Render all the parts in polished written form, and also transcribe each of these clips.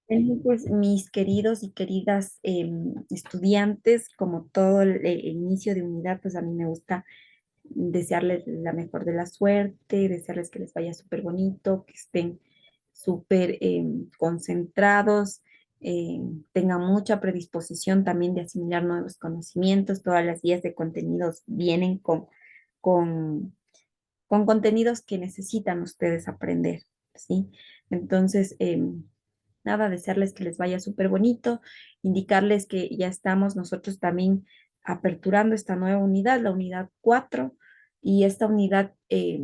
Pues mis queridos y queridas estudiantes, como todo el inicio de unidad, pues a mí me gusta desearles la mejor de la suerte, desearles que les vaya súper bonito, que estén súper concentrados, tengan mucha predisposición también de asimilar nuevos conocimientos. Todas las guías de contenidos vienen con, con contenidos que necesitan ustedes aprender, ¿sí? Entonces, nada, desearles que les vaya súper bonito, indicarles que ya estamos nosotros también aperturando esta nueva unidad, la unidad 4 y esta unidad, ¿qué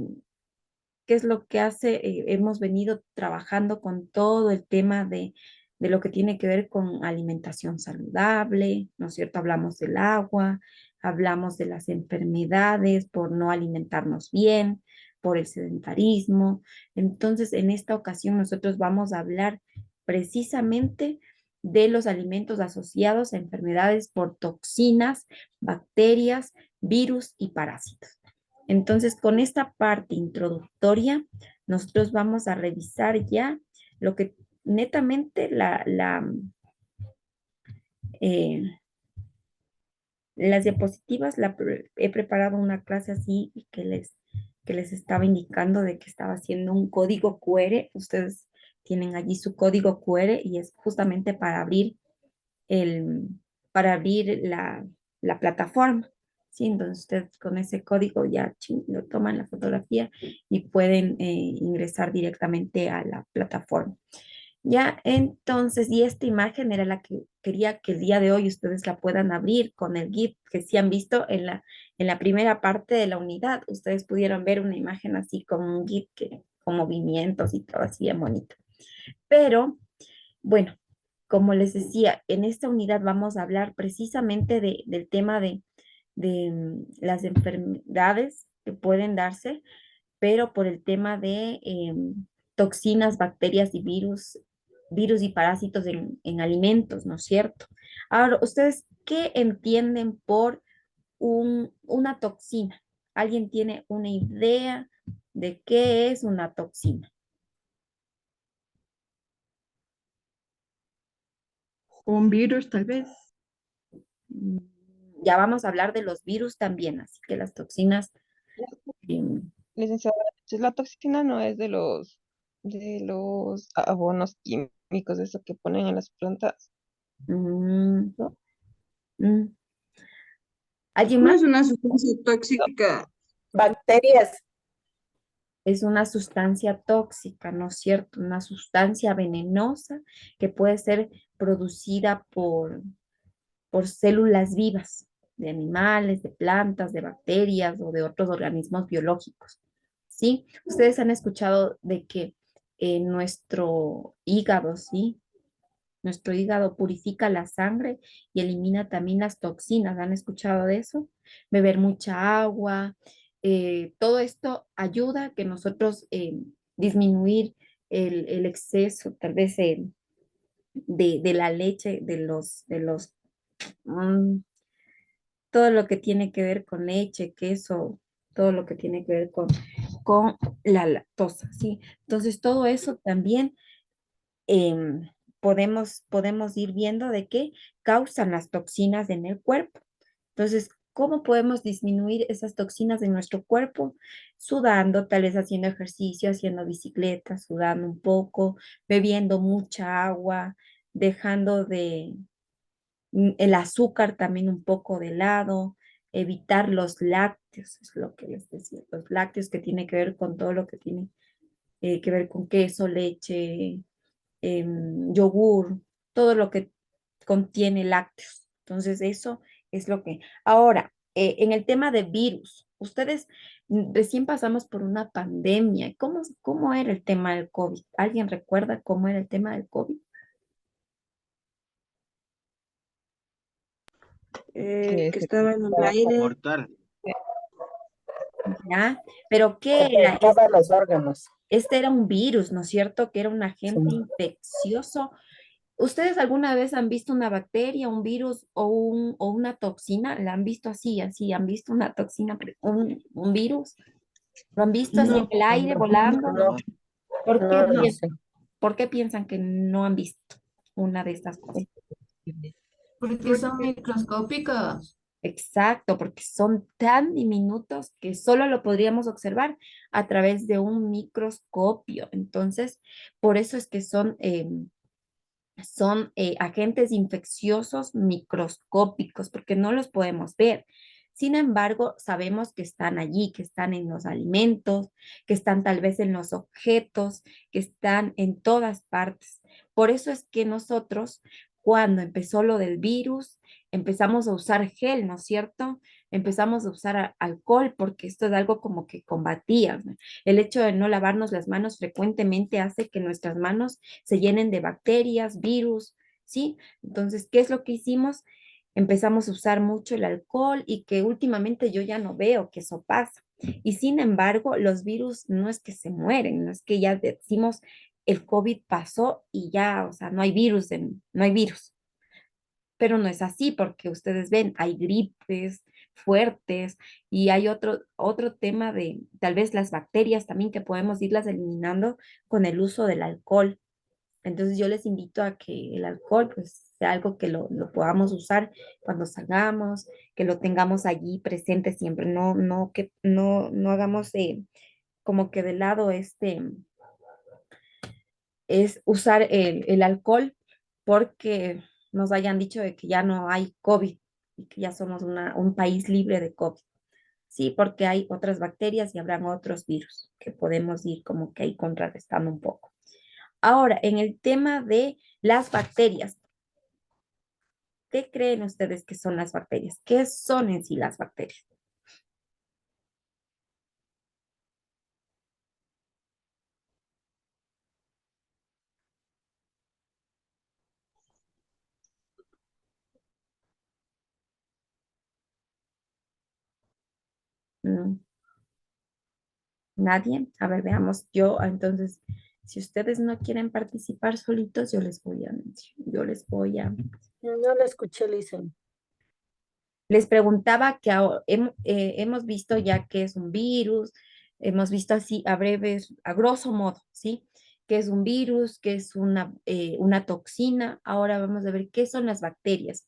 es lo que hace? Hemos venido trabajando con todo el tema de lo que tiene que ver con alimentación saludable, ¿no es cierto? Hablamos del agua, hablamos de las enfermedades por no alimentarnos bien, por el sedentarismo. Entonces, en esta ocasión nosotros vamos a hablar precisamente de los alimentos asociados a enfermedades por toxinas, bacterias, virus y parásitos. Entonces, con esta parte introductoria, nosotros vamos a revisar ya lo que netamente eh, las diapositivas, he preparado una clase así que les estaba indicando de que estaba haciendo un código QR. Ustedes tienen allí su código QR y es justamente el, para abrir la plataforma. Sí, entonces ustedes con ese código ya lo toman la fotografía y pueden ingresar directamente a la plataforma. Ya, entonces, y esta imagen era la que quería que el día de hoy ustedes la puedan abrir con el GIF que sí han visto en la primera parte de la unidad. Ustedes pudieron ver una imagen así con un GIF con movimientos y todo así bien bonito. Pero bueno, como les decía, en esta unidad vamos a hablar precisamente del tema de las enfermedades que pueden darse, pero por el tema de toxinas, bacterias y virus y parásitos en alimentos, ¿no es cierto? Ahora, ¿ustedes qué entienden por una toxina? ¿Alguien tiene una idea de qué es una toxina? Un virus, tal vez. Mm, Ya vamos a hablar de los virus también, así que las toxinas. em, Licenciada, entonces la toxina no es de los abonos químicos, eso que ponen en las plantas, mm, ¿no? mm. ¿Alguien No más? es una sustancia tóxica. Bacterias. Es una sustancia tóxica, ¿no es cierto? Una sustancia venenosa que puede ser producida por células vivas de animales, de plantas, de bacterias o de otros organismos biológicos. ¿Sí? Ustedes han escuchado de que nuestro hígado, ¿sí? Nuestro hígado purifica la sangre y elimina también las toxinas. ¿Han escuchado de eso? Beber mucha agua. Todo esto ayuda a que nosotros disminuir el exceso, tal vez de la leche, mm, todo lo que tiene que ver con leche, queso, todo lo que tiene que ver con la lactosa, ¿sí? Entonces, todo eso también podemos ir viendo de qué causan las toxinas en el cuerpo. Entonces, ¿cómo podemos disminuir esas toxinas en nuestro cuerpo? Sudando, tal vez haciendo ejercicio, haciendo bicicleta, sudando un poco, bebiendo mucha agua, dejando el azúcar también un poco de lado, evitar los lácteos, es lo que les decía, los lácteos que tiene que ver con todo lo que tiene que ver con queso, leche, yogur, todo lo que contiene lácteos. Entonces, eso es lo que... Ahora, en el tema de virus, ustedes recién pasamos por una pandemia. ¿Cómo era el tema del COVID? ¿Alguien recuerda cómo era el tema del COVID? Que Que se estaba en el contagiaba aire. Mortal. ¿Ya? Pero ¿qué era? afectaba los órganos. Este era un virus, ¿no es cierto? Que era un Sí. agente infeccioso. ¿Ustedes alguna vez han visto una bacteria, un virus o una toxina? ¿La han visto así, así? ¿Han visto una toxina, un virus? ¿Lo han visto así en No, el aire No, volando? no, No, ¿Por qué, no lo no. sé. por qué piensan que no han visto? una de estas cosas. Porque son microscópicas. Exacto, porque son tan diminutos que solo lo podríamos observar a través de un microscopio. Entonces, por eso es que son agentes infecciosos microscópicos, porque no los podemos ver. Sin embargo, sabemos que están allí, que están en los alimentos, que están tal vez en los objetos, que están en todas partes. Por eso es que nosotros, cuando empezó lo del virus, empezamos a usar gel, ¿no es cierto? Empezamos a usar alcohol porque esto es algo como que combatía, ¿no? El hecho de no lavarnos las manos frecuentemente hace que nuestras manos se llenen de bacterias, virus, ¿sí? Entonces, ¿qué es lo que hicimos? Empezamos a usar mucho el alcohol y que últimamente yo ya no veo que eso pasa. Y sin embargo, los virus no es que se mueren, no es que ya decimos el COVID pasó y ya, o sea, no hay virus, no hay virus. Pero no es así porque ustedes ven, hay gripes fuertes y hay otro tema de tal vez las bacterias también que podemos irlas eliminando con el uso del alcohol. Entonces yo les invito a que el alcohol pues sea algo que lo podamos usar cuando salgamos, que lo tengamos allí presente siempre, no hagamos como que de lado es usar el alcohol porque nos hayan dicho de que ya no hay COVID y que ya somos un país libre de COVID. Sí, porque hay otras bacterias y habrán otros virus que podemos ir como que ahí contrarrestando un poco. Ahora, en el tema de las bacterias, ¿qué creen ustedes que son las bacterias? ¿Qué son en sí las bacterias? Mm, ¿Nadie? A ver, veamos. Entonces, si ustedes no quieren participar solitos, yo les voy a mencionar, No la escuché, Listen. les preguntaba que hemos visto ya que es un virus, hemos visto así a breves, a grosso modo, ¿sí? Que es un virus, que es una toxina. Ahora vamos a ver qué son las bacterias.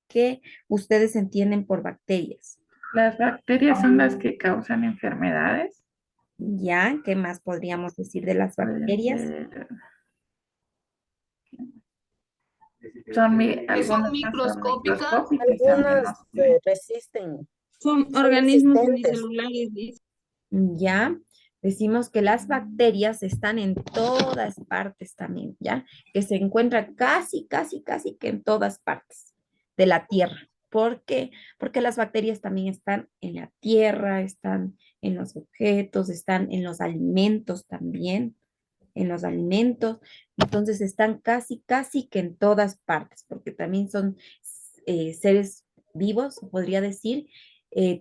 ¿Qué ustedes entienden por bacterias? Las bacterias son las que causan enfermedades. ¿Ya? ¿Qué más podríamos decir de las Pueden bacterias? ser, Que son algunas son microscópicas. microscópicas y también Algunas no se ven. resisten, Son son organismos resistentes. unicelulares, dice. Ya, decimos que las bacterias están en todas partes también, ¿ya? Que se encuentran casi que en todas partes de la tierra. ¿Por qué? Porque las bacterias también están en la tierra, están en los objetos, están en los alimentos también, en los alimentos. Entonces están casi que en todas partes, porque también son seres vivos, podría decir,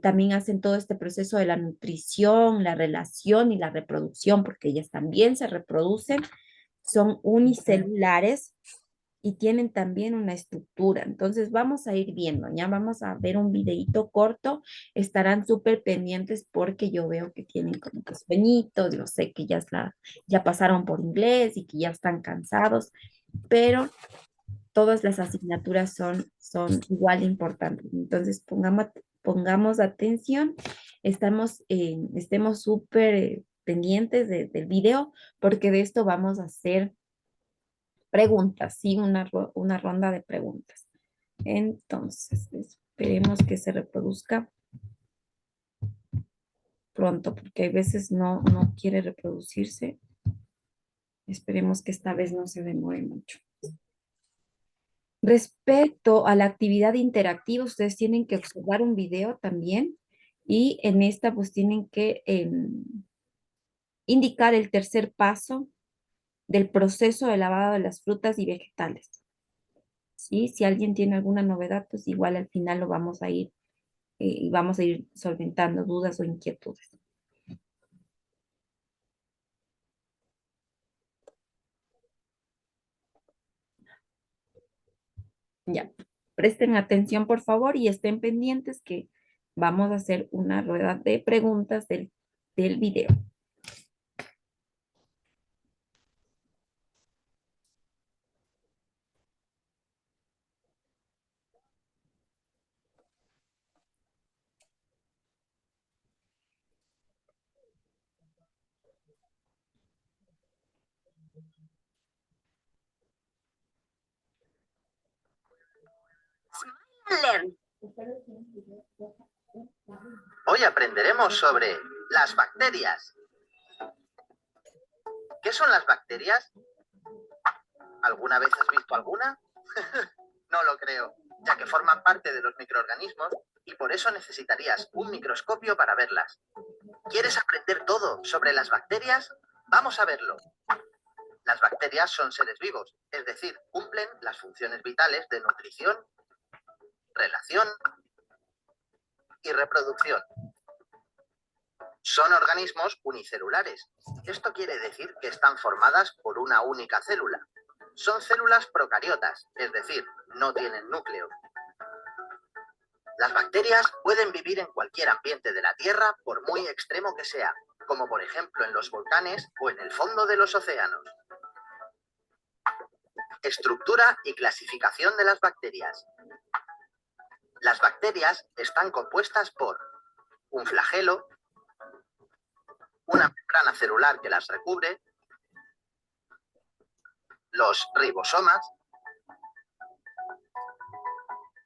también hacen todo este proceso de la nutrición, la relación y la reproducción, porque ellas también se reproducen, son unicelulares y tienen también una estructura. Entonces vamos a ir viendo, ya vamos a ver un videito corto, estarán súper pendientes porque yo veo que tienen como que sueñitos, yo sé que ya pasaron por inglés y que ya están cansados, pero todas las asignaturas son igual importantes. Entonces, pongamos atención, estemos súper pendientes del video, porque de esto vamos a hacer preguntas, ¿sí? Una ronda de preguntas. Entonces, esperemos que se reproduzca pronto, porque a veces no quiere reproducirse. Esperemos que esta vez no se demore mucho. Respecto a la actividad interactiva, ustedes tienen que observar un video también y en esta pues tienen que indicar el tercer paso del proceso de lavado de las frutas y vegetales. ¿Sí? Si alguien tiene alguna novedad, pues igual al final lo vamos a ir y vamos a ir solventando dudas o inquietudes. Ya, presten atención por favor y estén pendientes que vamos a hacer una rueda de preguntas del video. Hoy aprenderemos sobre las bacterias. ¿Qué son las bacterias? ¿Alguna vez has visto alguna? No lo creo, ya que forman parte de los microorganismos y por eso necesitarías un microscopio para verlas. ¿Quieres aprender todo sobre las bacterias? Vamos a verlo. Las bacterias son seres vivos, es decir, cumplen las funciones vitales de nutrición, relación y reproducción. Son organismos unicelulares. Esto quiere decir que están formadas por una única célula. Son células procariotas, es decir, no tienen núcleo. Las bacterias pueden vivir en cualquier ambiente de la Tierra, por muy extremo que sea, como por ejemplo en los volcanes o en el fondo de los océanos. Estructura y clasificación de las bacterias. Las bacterias están compuestas por un flagelo, una membrana celular que las recubre, los ribosomas,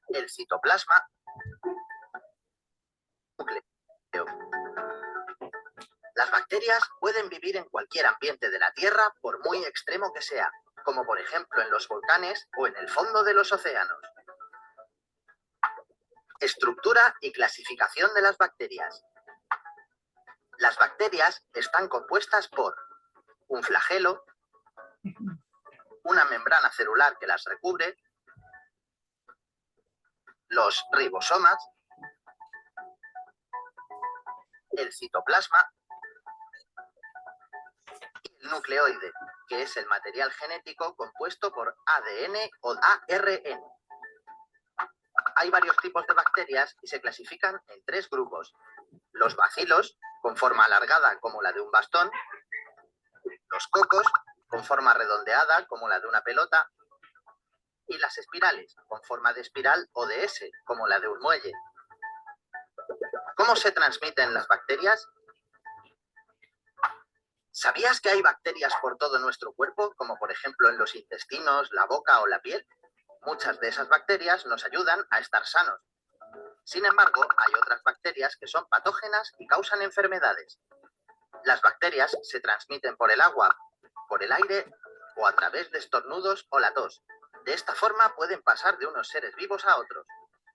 el citoplasma, núcleo. Las bacterias pueden vivir en cualquier ambiente de la Tierra, por muy extremo que sea, como por ejemplo en los volcanes o en el fondo de los océanos. Estructura y clasificación de las bacterias. Las bacterias están compuestas por un flagelo, una membrana celular que las recubre, los ribosomas, el citoplasma y el nucleoide, que es el material genético compuesto por ADN o ARN. Hay varios tipos de bacterias y se clasifican en 3 grupos. Los bacilos, con forma alargada como la de un bastón, los cocos, con forma redondeada como la de una pelota, y las espirales, con forma de espiral o de S, como la de un muelle. ¿Cómo se transmiten las bacterias? ¿Sabías que hay bacterias por todo nuestro cuerpo, como por ejemplo en los intestinos, la boca o la piel? Muchas de esas bacterias nos ayudan a estar sanos. Sin embargo, hay otras bacterias que son patógenas y causan enfermedades. Las bacterias se transmiten por el agua, por el aire o a través de estornudos o la tos. De esta forma pueden pasar de unos seres vivos a otros.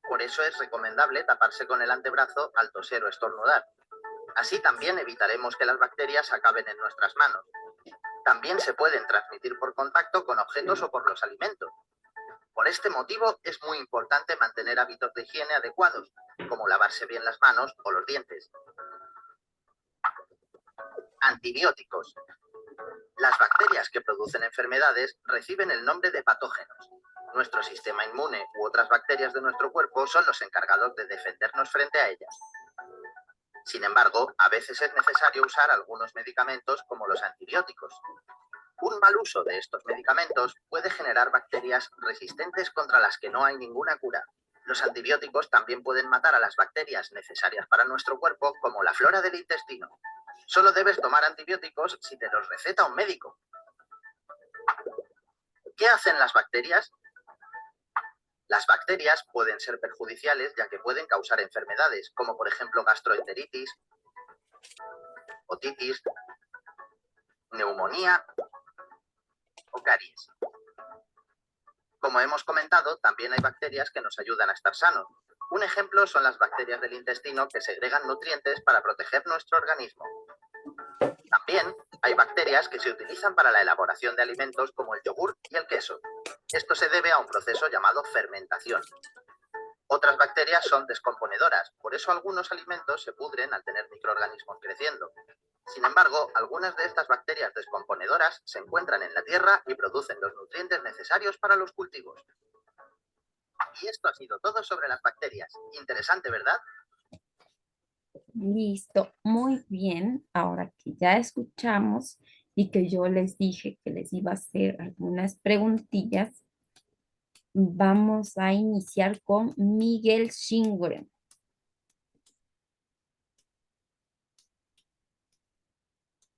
Por eso es recomendable taparse con el antebrazo al toser o estornudar. Así también evitaremos que las bacterias acaben en nuestras manos. También se pueden transmitir por contacto con objetos o por los alimentos. Por este motivo es muy importante mantener hábitos de higiene adecuados, como lavarse bien las manos o los dientes. Antibióticos. Las bacterias que producen enfermedades reciben el nombre de patógenos. Nuestro sistema inmune u otras bacterias de nuestro cuerpo son los encargados de defendernos frente a ellas. Sin embargo, a veces es necesario usar algunos medicamentos como los antibióticos. Un mal uso de estos medicamentos puede generar bacterias resistentes contra las que no hay ninguna cura. Los antibióticos también pueden matar a las bacterias necesarias para nuestro cuerpo, como la flora del intestino. Solo debes tomar antibióticos si te los receta un médico. ¿Qué hacen las bacterias? Las bacterias pueden ser perjudiciales ya que pueden causar enfermedades, como por ejemplo gastroenteritis, otitis, neumonía o caries. Como hemos comentado, también hay bacterias que nos ayudan a estar sanos. Un ejemplo son las bacterias del intestino que segregan nutrientes para proteger nuestro organismo. También hay bacterias que se utilizan para la elaboración de alimentos como el yogur y el queso. Esto se debe a un proceso llamado fermentación. Otras bacterias son descomponedoras, por eso algunos alimentos se pudren al tener microorganismos creciendo. Sin embargo, algunas de estas bacterias descomponedoras se encuentran en la tierra y producen los nutrientes necesarios para los cultivos. Y esto ha sido todo sobre las bacterias. Interesante, ¿verdad? Listo, muy bien. Ahora que ya escuchamos y que yo les dije que les iba a hacer algunas preguntillas, vamos a iniciar con Miguel Schingren.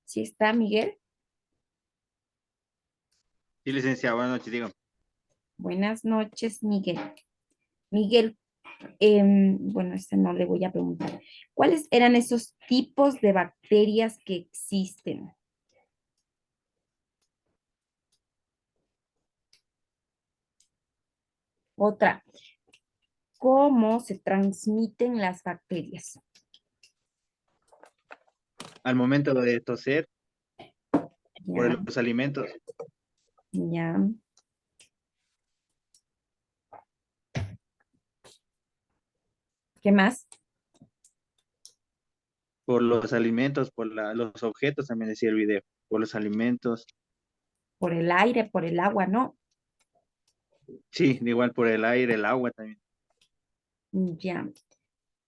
¿Sí está Miguel? Sí, licenciado, buenas noches, digo. Buenas noches, Miguel. Miguel, bueno, este no le voy a preguntar. ¿Cuáles eran esos tipos de bacterias que existen? Otra, ¿cómo se transmiten las bacterias? Al momento de toser, por Ya, los alimentos, ya. ¿Qué más? por los alimentos, por los objetos, también decía el video, por los alimentos, Por el aire, por el agua, ¿no? sí, igual por el aire, el agua también. Ya.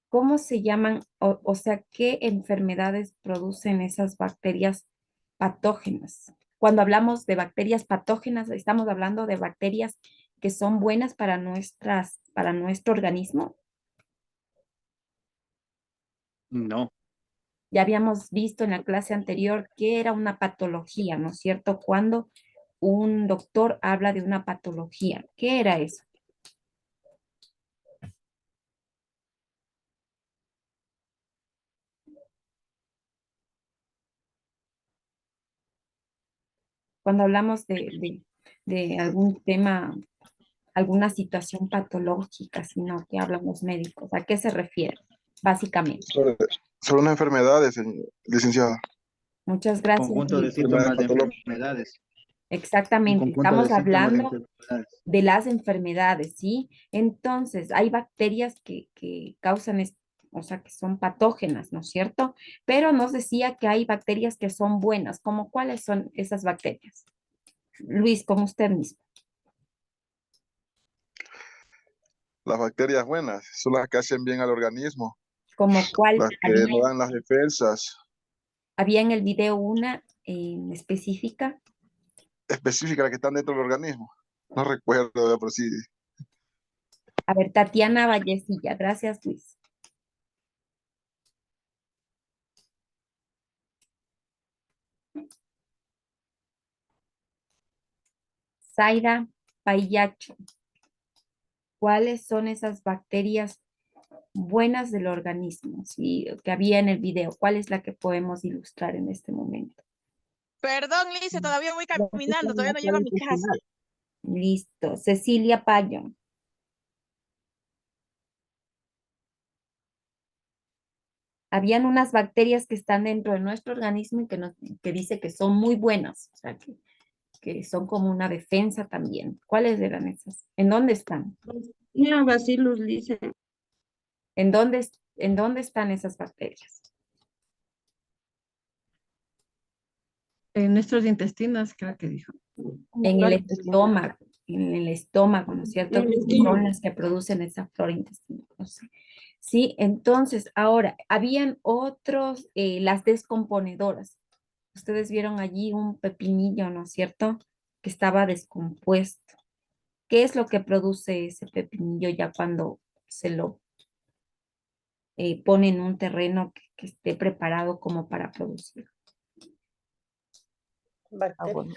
¿Cómo se llaman? O sea, ¿qué enfermedades producen esas bacterias patógenas? Cuando hablamos de bacterias patógenas, estamos hablando de bacterias que son buenas para nuestro organismo. No, Ya habíamos visto en la clase anterior que era una patología, ¿no es cierto? Cuando un doctor habla de una patología, ¿qué era eso? Cuando hablamos de algún tema, alguna situación patológica, sino que hablan los médicos, ¿a qué se refiere? Básicamente. Sobre unas enfermedades, licenciada. Muchas un gracias, conjunto de Luis. Enfermedades síntomas de patológicas. enfermedades, un Exactamente, conjunto de estamos síntomas de hablando enfermedades. de las enfermedades, ¿sí? Entonces, hay bacterias que causan, o sea, que son patógenas, ¿no es cierto? Pero nos decía que hay bacterias que son buenas, ¿como cuáles son esas bacterias? Luis, como usted mismo. Las bacterias buenas son las que hacen bien al organismo, ¿Como cuál las que nos dan las defensas había en el video una específica? específicas, las que están dentro del organismo. No recuerdo, pero sí. A ver, Tatiana Vallecilla, gracias, Luis. Zaira Payacho, ¿cuáles son esas bacterias buenas del organismo? Sí, que había en el video. ¿Cuál es la que podemos ilustrar en este momento? Perdón, Lice, todavía voy caminando, todavía no llego a mi casa. Listo. Cecilia Payo. Habían unas bacterias que están dentro de nuestro organismo y que dice que son muy buenas, o sea, que son como una defensa también. ¿Cuáles eran esas? ¿En dónde están? Mira, Bacillus dice. En dónde están esas bacterias? En nuestros intestinos, creo que dijo. En el estómago, ¿no es cierto? En el Que estómago. son las que producen esa flora intestinal. No sé. Sí, entonces, ahora, habían otros, las descomponedoras. Ustedes vieron allí un pepinillo, ¿no es cierto? Que estaba descompuesto. ¿Qué es lo que produce ese pepinillo ya cuando se lo pone en un terreno que esté preparado como para producir? Bacterias.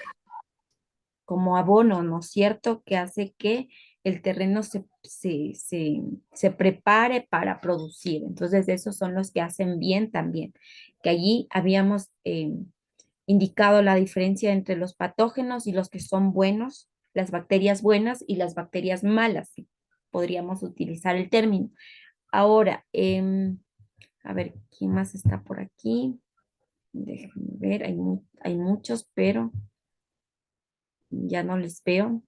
Como abono, ¿no es cierto? Que hace que el terreno se prepare para producir. Entonces, esos son los que hacen bien también. Que allí habíamos indicado la diferencia entre los patógenos y los que son buenos, las bacterias buenas y las bacterias malas, si podríamos utilizar el término. Ahora, a ver, ¿quién más está por aquí? Déjenme ver, hay muchos, pero ya no les veo.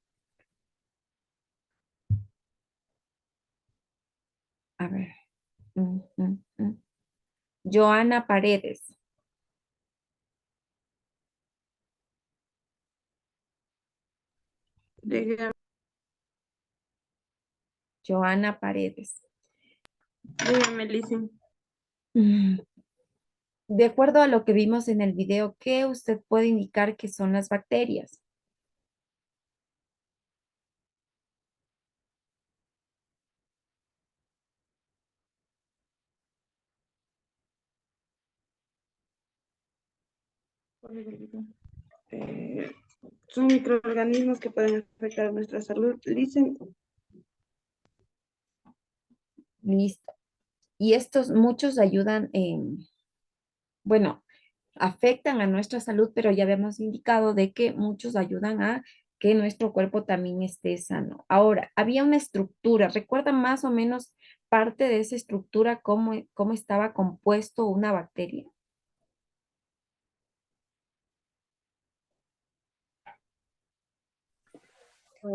A ver. Mm. Joana Paredes. Dígame, Joana Paredes. dígame, Lice. Mm, De acuerdo a lo que vimos en el video, ¿qué usted puede indicar que son las bacterias? Eh, Son microorganismos que pueden afectar nuestra salud. Dicen, Listo. Y estos muchos ayudan en, bueno, afectan a nuestra salud, pero ya habíamos indicado de que muchos ayudan a que nuestro cuerpo también esté sano. Ahora, había una estructura, ¿recuerdan más o menos parte de esa estructura, cómo estaba compuesto una bacteria?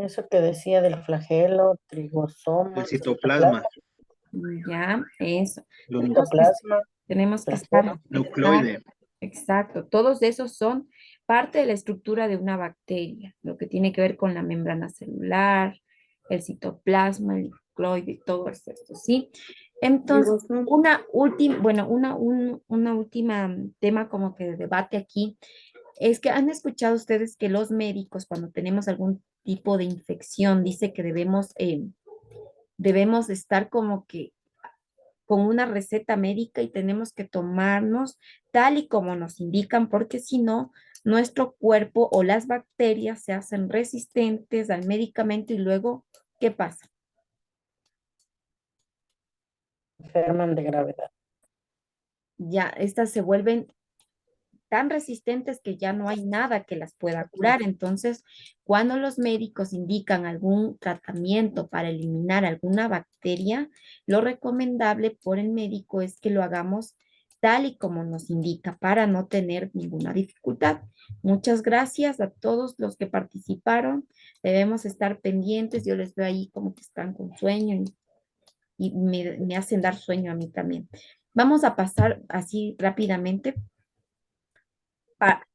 Eso que decía del flagelo, El trigosoma, citoplasma, Ya, eso. el citoplasma, Tenemos que estar, flagelo. nucleoide. exacto. Todos esos son parte de la estructura de una bacteria, lo que tiene que ver con la membrana celular, el citoplasma, el nucleoide, todo esto, ¿sí? Entonces, ribosoma. una última, bueno, una última tema como que de debate aquí es que han escuchado ustedes que los médicos cuando tenemos algún tipo de infección dice que debemos estar como que con una receta médica y tenemos que tomarnos tal y como nos indican, porque si no, nuestro cuerpo o las bacterias se hacen resistentes al medicamento y luego, ¿qué pasa? Enferman de gravedad. Ya estas se vuelven tan resistentes que ya no hay nada que las pueda curar. Entonces, cuando los médicos indican algún tratamiento para eliminar alguna bacteria, lo recomendable por el médico es que lo hagamos tal y como nos indica para no tener ninguna dificultad. Muchas gracias a todos los que participaron. Debemos estar pendientes. Yo les veo ahí como que están con sueño y me hacen dar sueño a mí también. Vamos a pasar así rápidamente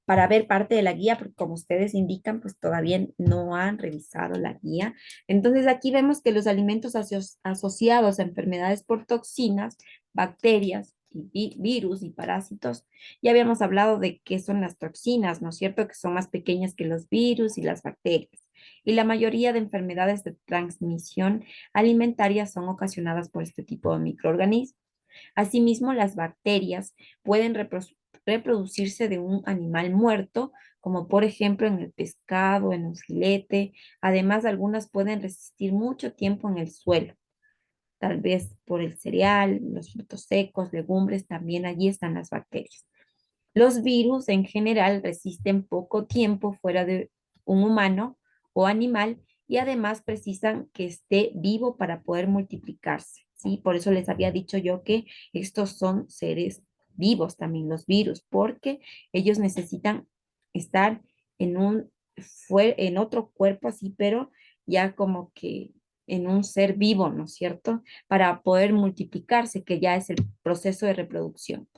para ver parte de la guía, porque como ustedes indican, pues todavía no han revisado la guía. Entonces aquí vemos que los alimentos asociados a enfermedades por toxinas, bacterias, y virus y parásitos, ya habíamos hablado de qué son las toxinas, ¿no es cierto? Que son más pequeñas que los virus y las bacterias. Y la mayoría de enfermedades de transmisión alimentaria son ocasionadas por este tipo de microorganismos. Asimismo, las bacterias pueden reproducirse de un animal muerto, como por ejemplo en el pescado, en un filete. Además, algunas pueden resistir mucho tiempo en el suelo, tal vez por el cereal, los frutos secos, legumbres, también allí están las bacterias. Los virus en general resisten poco tiempo fuera de un humano o animal y además precisan que esté vivo para poder multiplicarse, ¿sí? Por eso les había dicho yo que estos son seres vivos también, los virus, porque ellos necesitan estar en otro cuerpo así, pero ya como que en un ser vivo, ¿no es cierto? Para poder multiplicarse, que ya es el proceso de reproducción.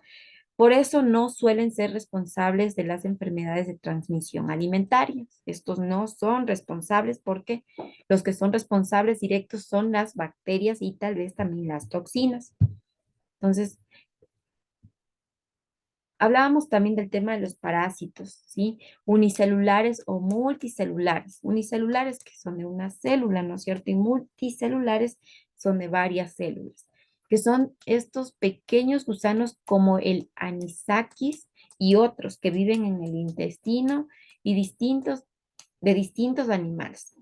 Por eso no suelen ser responsables de las enfermedades de transmisión alimentaria. Estos no son responsables porque los que son responsables directos son las bacterias y tal vez también las toxinas. Entonces, hablábamos también del tema de los parásitos, ¿sí? Unicelulares o multicelulares. Unicelulares que son de una célula, ¿no es cierto? Y multicelulares son de varias células, que son estos pequeños gusanos como el anisakis y otros que viven en el intestino y de distintos animales.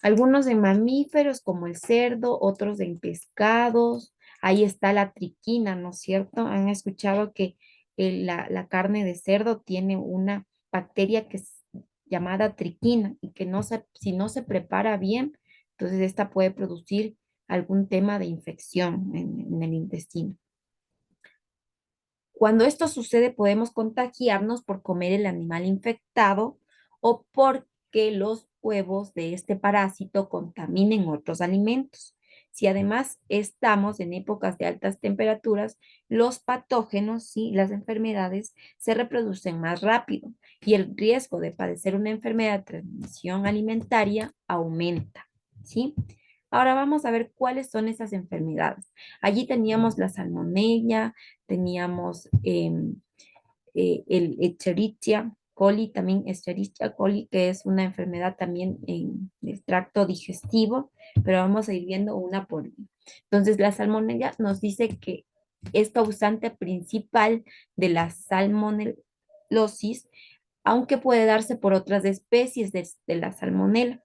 Algunos en mamíferos como el cerdo, otros en pescados. Ahí está la triquina, ¿no es cierto? Han escuchado que la carne de cerdo tiene una bacteria que es llamada triquina y que si no se prepara bien, entonces esta puede producir algún tema de infección en el intestino. Cuando esto sucede, podemos contagiarnos por comer el animal infectado o porque los huevos de este parásito contaminen otros alimentos. Si además estamos en épocas de altas temperaturas, los patógenos y las enfermedades se reproducen más rápido y el riesgo de padecer una enfermedad de transmisión alimentaria aumenta, ¿sí? Ahora vamos a ver cuáles son esas enfermedades. Allí teníamos la salmonella, teníamos el Escherichia coli, también Escherichia coli, que es una enfermedad también en el tracto digestivo, pero vamos a ir viendo una por una. Entonces, la salmonella nos dice que es causante principal de la salmonelosis aunque puede darse por otras especies de la salmonela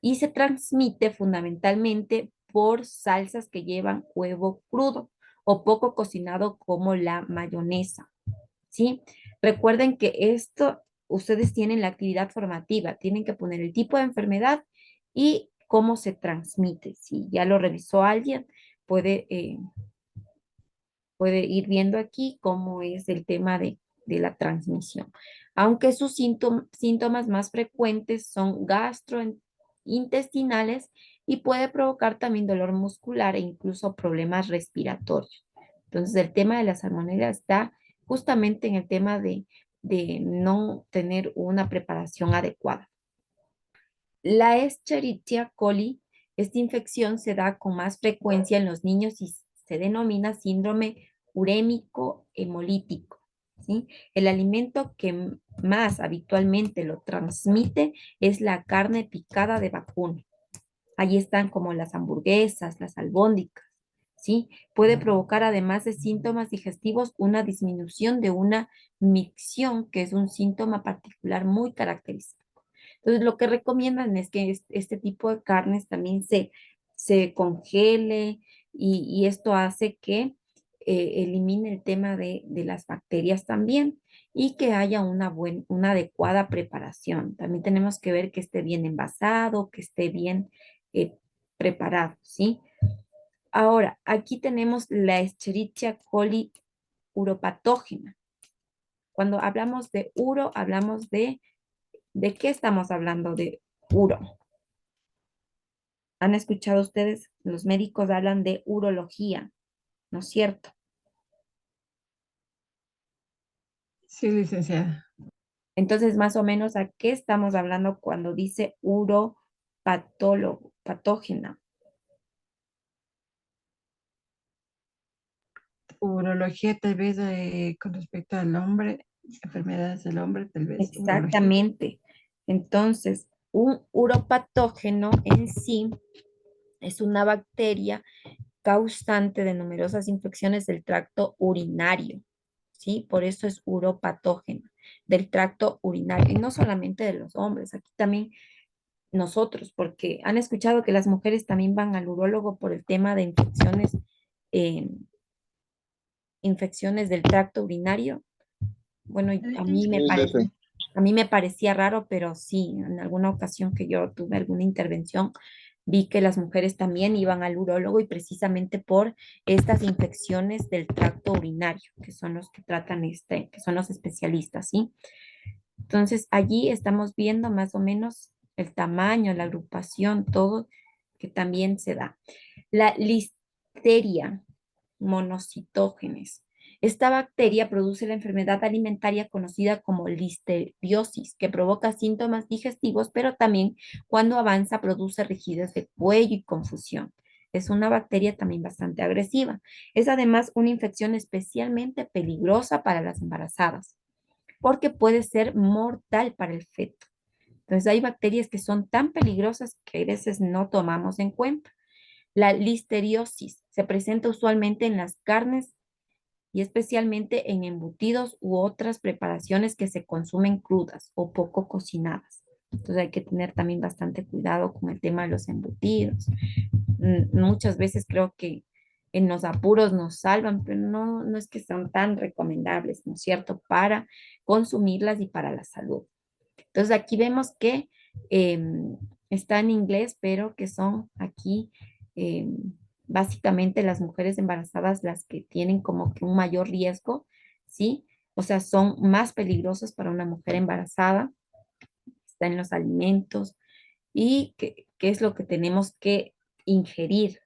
y se transmite fundamentalmente por salsas que llevan huevo crudo o poco cocinado como la mayonesa, ¿sí? Recuerden que esto, ustedes tienen la actividad formativa, tienen que poner el tipo de enfermedad y cómo se transmite. Si ya lo revisó alguien, puede, puede ir viendo aquí cómo es el tema de la transmisión. Aunque sus síntomas más frecuentes son gastrointestinales y puede provocar también dolor muscular e incluso problemas respiratorios. Entonces, el tema de la salmonela está justamente en el tema de no tener una preparación adecuada. La Escherichia coli, esta infección se da con más frecuencia en los niños y se denomina síndrome urémico hemolítico, ¿sí? El alimento que más habitualmente lo transmite es la carne picada de vacuno. Allí están como las hamburguesas, las albóndigas, ¿sí? Puede provocar, además de síntomas digestivos, una disminución de una micción, que es un síntoma particular muy característico. Entonces, lo que recomiendan es que este tipo de carnes también se congele y esto hace que elimine el tema de las bacterias también y que haya una adecuada preparación. También tenemos que ver que esté bien envasado, que esté bien eh, preparado, ¿sí? Ahora, aquí tenemos la Escherichia coli uropatógena. Cuando hablamos de uro, hablamos ¿de qué estamos hablando de uro? ¿Han escuchado ustedes? Los médicos hablan de urología, ¿no es cierto? Sí, licenciada. Entonces, más o menos, ¿a qué estamos hablando cuando dice patógena? Urología, tal vez con respecto al hombre, enfermedades del hombre, tal vez urología. Exactamente. Entonces, un uropatógeno en sí es una bacteria causante de numerosas infecciones del tracto urinario, ¿sí? Por eso es uropatógeno, del tracto urinario, y no solamente de los hombres, aquí también nosotros, porque han escuchado que las mujeres también van al urólogo por el tema de eh, infecciones del tracto urinario. Bueno, Sí, dice. a mí me parecía raro, pero sí, en alguna ocasión que yo tuve alguna intervención, vi que las mujeres también iban al urólogo y precisamente por estas infecciones del tracto urinario, que son los que tratan que son los especialistas, ¿sí? Entonces, allí estamos viendo más o menos el tamaño, la agrupación, todo que también se da. La listeria monocitógenes. Esta bacteria produce la enfermedad alimentaria conocida como listeriosis, que provoca síntomas digestivos, pero también cuando avanza produce rigidez de cuello y confusión. Es una bacteria también bastante agresiva. Es además una infección especialmente peligrosa para las embarazadas, porque puede ser mortal para el feto. Entonces hay bacterias que son tan peligrosas que a veces no tomamos en cuenta. La listeriosis se presenta usualmente en las carnes y especialmente en embutidos u otras preparaciones que se consumen crudas o poco cocinadas. Entonces hay que tener también bastante cuidado con el tema de los embutidos. Muchas veces creo que en los apuros nos salvan, pero no es que sean tan recomendables, ¿no es cierto?, para consumirlas y para la salud. Entonces aquí vemos que está en inglés, pero que son aquí básicamente las mujeres embarazadas las que tienen como que un mayor riesgo, ¿sí? O sea, son más peligrosas para una mujer embarazada, está en los alimentos y qué es lo que tenemos que ingerir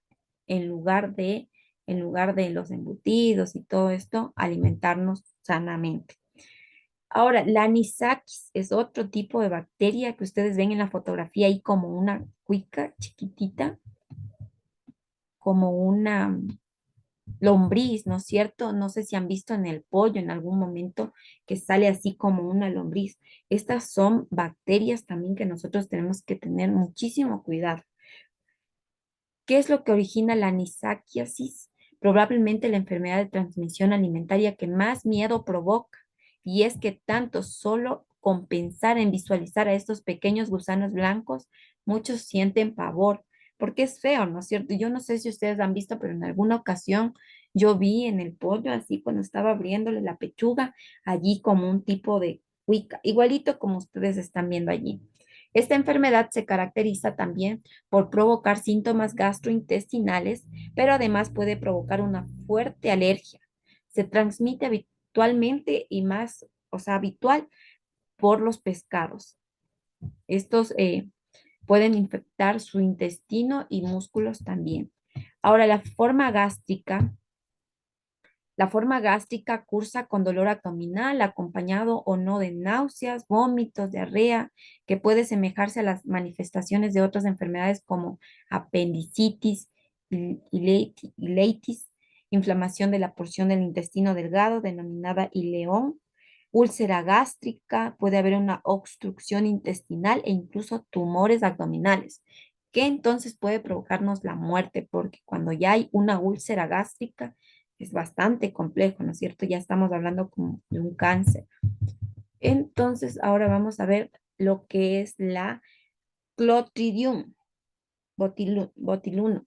en lugar en lugar de los embutidos y todo esto, alimentarnos sanamente. Ahora, la anisakis es otro tipo de bacteria que ustedes ven en la fotografía ahí como una cuica chiquitita, como una lombriz, ¿no es cierto? No sé si han visto en el pollo en algún momento que sale así como una lombriz. Estas son bacterias también que nosotros tenemos que tener muchísimo cuidado. ¿Qué es lo que origina la anisakiasis? Probablemente la enfermedad de transmisión alimentaria que más miedo provoca. Y es que tanto solo compensar, en visualizar a estos pequeños gusanos blancos, muchos sienten pavor, porque es feo, ¿no es cierto? Yo no sé si ustedes han visto, pero en alguna ocasión yo vi en el pollo, así cuando estaba abriéndole la pechuga, allí como un tipo de cuica, igualito como ustedes están viendo allí. Esta enfermedad se caracteriza también por provocar síntomas gastrointestinales, pero además puede provocar una fuerte alergia. Se transmite habitualmente y más, o sea, habitual por los pescados. Estos pueden infectar su intestino y músculos también. Ahora, la forma gástrica cursa con dolor abdominal, acompañado o no de náuseas, vómitos, diarrea, que puede semejarse a las manifestaciones de otras enfermedades como apendicitis, ileitis, inflamación de la porción del intestino delgado, denominada ileón, úlcera gástrica, puede haber una obstrucción intestinal e incluso tumores abdominales, que entonces puede provocarnos la muerte, porque cuando ya hay una úlcera gástrica, es bastante complejo, ¿no es cierto? Ya estamos hablando como de un cáncer. Entonces, ahora vamos a ver lo que es la Clostridium botulinum, botulinum.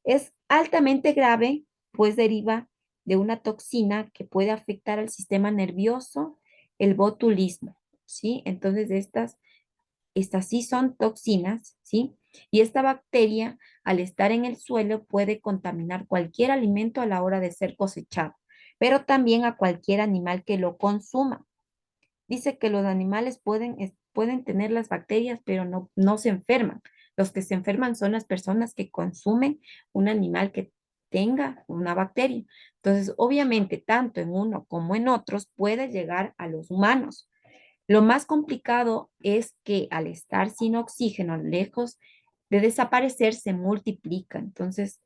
Es altamente grave, pues deriva de una toxina que puede afectar al sistema nervioso, el botulismo, ¿sí? Entonces, estas sí son toxinas, ¿sí? Y esta bacteria, al estar en el suelo, puede contaminar cualquier alimento a la hora de ser cosechado, pero también a cualquier animal que lo consuma. Dice que los animales pueden tener las bacterias, pero no se enferman. Los que se enferman son las personas que consumen un animal que tenga una bacteria. Entonces, obviamente, tanto en uno como en otros puede llegar a los humanos. Lo más complicado es que al estar sin oxígeno, lejos de desaparecer, se multiplica. Entonces,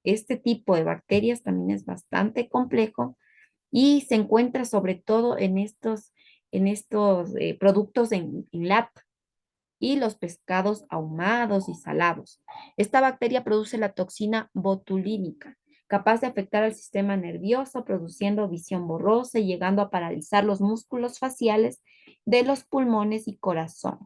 este tipo de bacterias también es bastante complejo y se encuentra sobre todo en estos productos en lata y los pescados ahumados y salados. Esta bacteria produce la toxina botulínica, capaz de afectar al sistema nervioso, produciendo visión borrosa y llegando a paralizar los músculos faciales de los pulmones y corazón,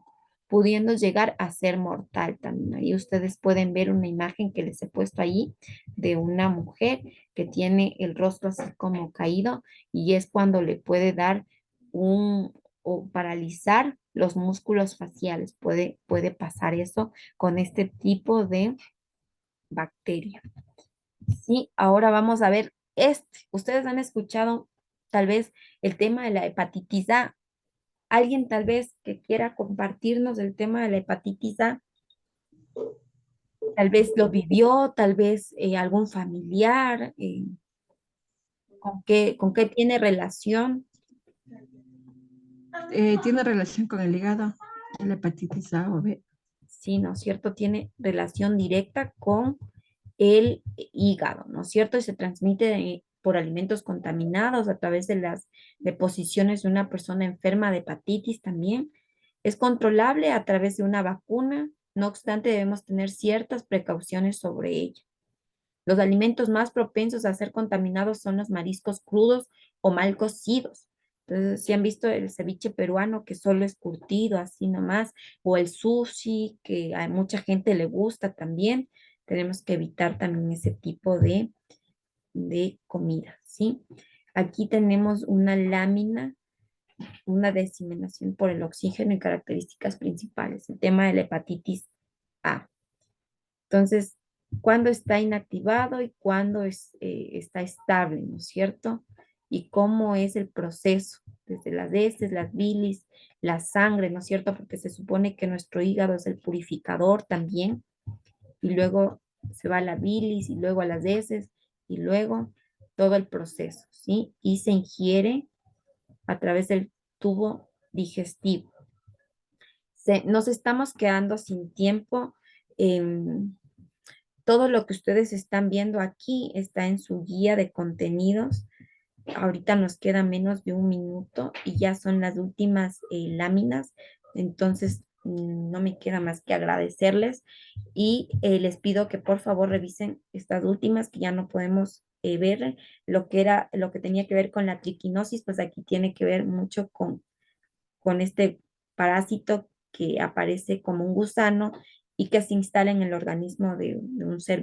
pudiendo llegar a ser mortal también. Ahí ustedes pueden ver una imagen que les he puesto ahí de una mujer que tiene el rostro así como caído y es cuando le puede dar o paralizar los músculos faciales. Puede pasar eso con este tipo de bacteria. Sí, ahora vamos a ver Ustedes han escuchado tal vez el tema de la hepatitis A. ¿Alguien tal vez que quiera compartirnos el tema de la hepatitis A? Tal vez lo vivió, tal vez algún familiar, ¿con qué tiene relación? Tiene relación con el hígado, la hepatitis A o B. Sí, ¿no es cierto? Tiene relación directa con el hígado, ¿no es cierto? Y se transmite por alimentos contaminados a través de las deposiciones de una persona enferma de hepatitis también. Es controlable a través de una vacuna, no obstante debemos tener ciertas precauciones sobre ello. Los alimentos más propensos a ser contaminados son los mariscos crudos o mal cocidos. Entonces, si han visto el ceviche peruano que solo es curtido así nomás, o el sushi que a mucha gente le gusta también, tenemos que evitar también ese tipo de comida, ¿sí? Aquí tenemos una lámina, una diseminación por el oxígeno y características principales, el tema de la hepatitis A. Entonces, cuándo está inactivado y cuándo está estable, ¿no es cierto? Y cómo es el proceso, desde las heces, las bilis, la sangre, ¿no es cierto? Porque se supone que nuestro hígado es el purificador también, y luego se va a la bilis y luego a las heces y luego todo el proceso, ¿sí? Y se ingiere a través del tubo digestivo. Nos estamos quedando sin tiempo. Todo lo que ustedes están viendo aquí está en su guía de contenidos. Ahorita nos queda menos de un minuto y ya son las últimas láminas. Entonces, no me queda más que agradecerles y les pido que por favor revisen estas últimas que ya no podemos ver lo que tenía que ver con la triquinosis, pues aquí tiene que ver mucho con este parásito que aparece como un gusano y que se instala en el organismo de un ser